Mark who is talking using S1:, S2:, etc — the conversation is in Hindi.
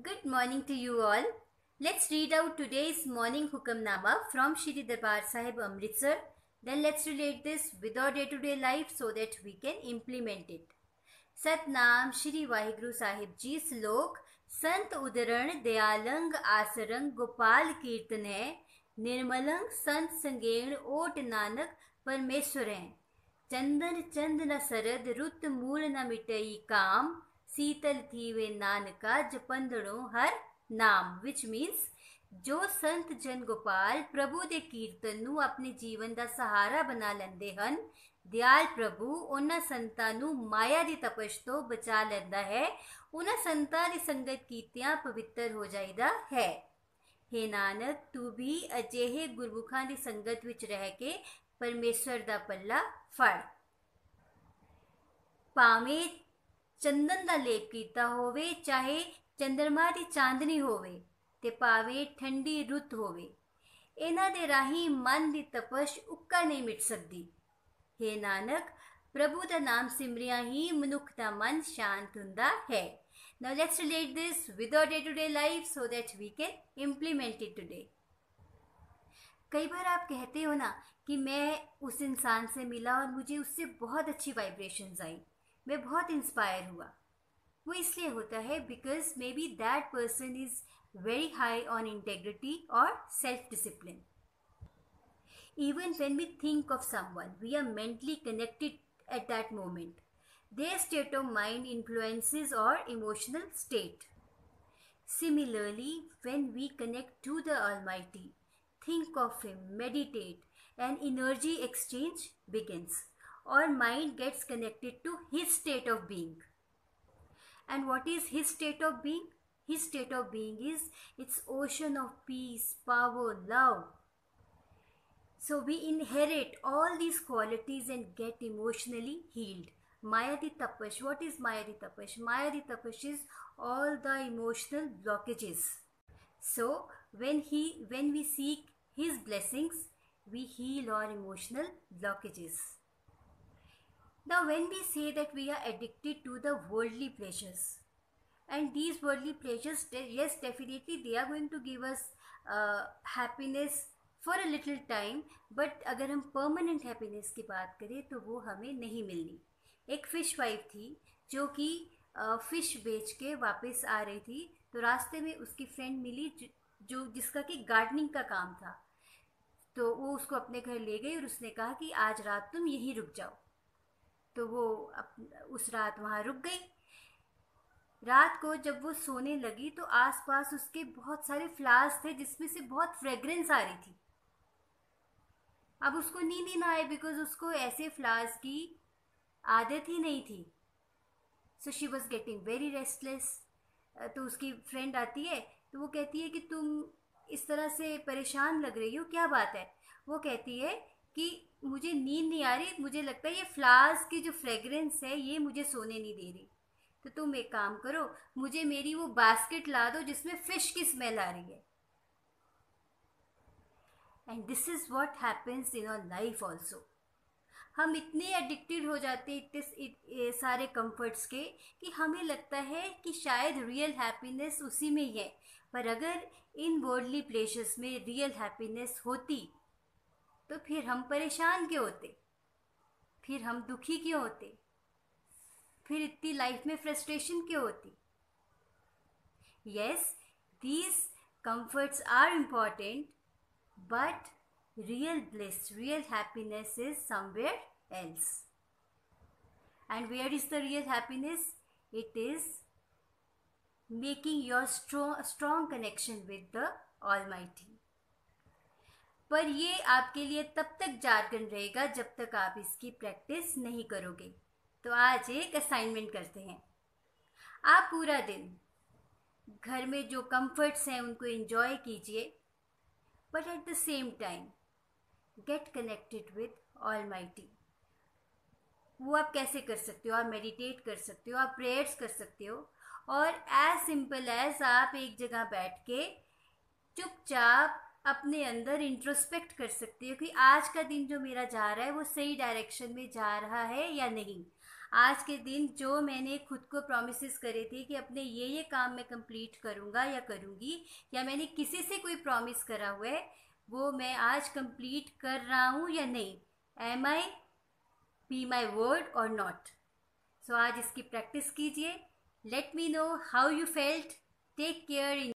S1: Good morning to you all. Let's read out today's morning Hukamnama from Shri Darbar Sahib Amritsar. Then let's relate this with our day-to-day life so that we can implement it. Satnam Shri Waheguru Sahib जी श्लोक संत उदरण दयालंग आसरंग गोपाल कीर्तन है निर्मलंग संत संगेण ओट नानक परमेश्वर है चंदन चंद न सरद रुत मूल न मिटई काम शीतल थी वे नानका जपंदड़ो हर नाम विच मीन्स जो संत जन गोपाल प्रभु दे कीर्तन नू अपने जीवन दा सहारा बना लेंदे हन दयाल प्रभु उन्हां संतां नू माया दी तपश तो बचा लैंदा है उन्हां संतां दी संगत कीतियां पवित्र हो जाईदा है। हे नानक तू भी अजेहे गुरमुखां दी संगत विच रह के परमेश्वर दा पल्ला फड़। भावें चंदन दा लेप कीता होवे चाहे चंद्रमा दी चांदनी होवे ते भावें ठंडी रुत होवे इन्हां दे राही मन दी तपश उक्का नहीं मिट सकदी। हे नानक प्रभु दा नाम सिमरिया ही मनुख दा मन शांत हुंदा है। Now let's relate this with our day-to-day life so that we can implement it today. कई बार आप कहते हो ना कि मैं उस इंसान से मिला और मुझे उससे बहुत अच्छी वाइब्रेशंस आई, मैं बहुत इंस्पायर हुआ। वो इसलिए होता है because may be that person is very high on integrity और self discipline. Even when we think of someone, we are mentally connected at that moment. Their state of mind influences our emotional state. Similarly, when we connect to the Almighty, think of Him, meditate, and energy exchange begins. Our mind gets connected to His state of being. And what is His state of being? His state of being is its ocean of peace, power, love. So we inherit all these qualities and get emotionally healed. Mayadi tapash. What is Mayadi tapash? Mayadi tapash is all the emotional blockages. So when we seek His blessings, we heal our emotional blockages. Now when we say that we are addicted to the worldly pleasures, and these worldly pleasures, yes, definitely they are going to give us happiness for a little time, but अगर हम परमानेंट हैप्पीनेस की बात करें तो वो हमें नहीं मिलनी। एक फ़िश वाइफ थी जो कि फ़िश बेच के वापस आ रही थी, तो रास्ते में उसकी फ्रेंड मिली जो जिसका कि गार्डनिंग का काम था। तो वो उसको अपने घर ले गई और उसने कहा कि आज रात तुम यहीं रुक जाओ। तो वो उस रात वहाँ रुक गई। रात को जब वो सोने लगी तो आसपास उसके बहुत सारे फ्लावर्स थे जिसमें से बहुत फ्रेग्रेंस आ रही थी। अब उसको नींद ही ना आए बिकॉज उसको ऐसे फ्लावर्स की आदत ही नहीं थी। So she was getting very restless. तो उसकी फ्रेंड आती है तो वो कहती है कि तुम इस तरह से परेशान लग रही हो, क्या बात है? वो कहती है कि मुझे नींद नहीं आ रही, मुझे लगता है ये फ्लावर्स की जो फ्रेग्रेंस है ये मुझे सोने नहीं दे रही। तो तुम एक काम करो, मुझे मेरी वो बास्केट ला दो जिसमें फ़िश की स्मेल आ रही है। And this is what happens in our life also. हम इतने एडिक्टेड हो जाते हैं इतने सारे कंफर्ट्स के कि हमें लगता है कि शायद रियल हैप्पीनेस उसी में ही है। पर अगर इन वर्ल्डली प्लेसेस में रियल हैप्पीनेस होती तो फिर हम परेशान क्यों होते, फिर हम दुखी क्यों होते, फिर इतनी लाइफ में फ्रस्ट्रेशन क्यों होती? Yes, these comforts are important, but real bliss, real happiness is somewhere else. And where is the real happiness? It is making your strong connection with the Almighty. पर ये आपके लिए तब तक जार्गन रहेगा जब तक आप इसकी प्रैक्टिस नहीं करोगे। तो आज एक असाइनमेंट करते हैं। आप पूरा दिन घर में जो कंफर्ट्स हैं उनको एंजॉय कीजिए, but at the same time get connected with almighty. वो आप कैसे कर सकते हो? आप मेडिटेट कर सकते हो, आप प्रेयर्स कर सकते हो, और एज सिंपल एज आप एक जगह बैठ के चुपचाप अपने अंदर इंट्रोस्पेक्ट कर सकते हो कि आज का दिन जो मेरा जा रहा है वो सही डायरेक्शन में जा रहा है या नहीं। आज के दिन जो मैंने खुद को प्रॉमिसेस करे थे कि अपने ये काम मैं कंप्लीट करूँगा या करूँगी, या मैंने किसी से कोई प्रॉमिस करा हुआ है, वो मैं आज कंप्लीट कर रहा हूँ या नहीं। Am I be my word और नॉट। सो आज इसकी प्रैक्टिस कीजिए। Let me know how you felt. Take care.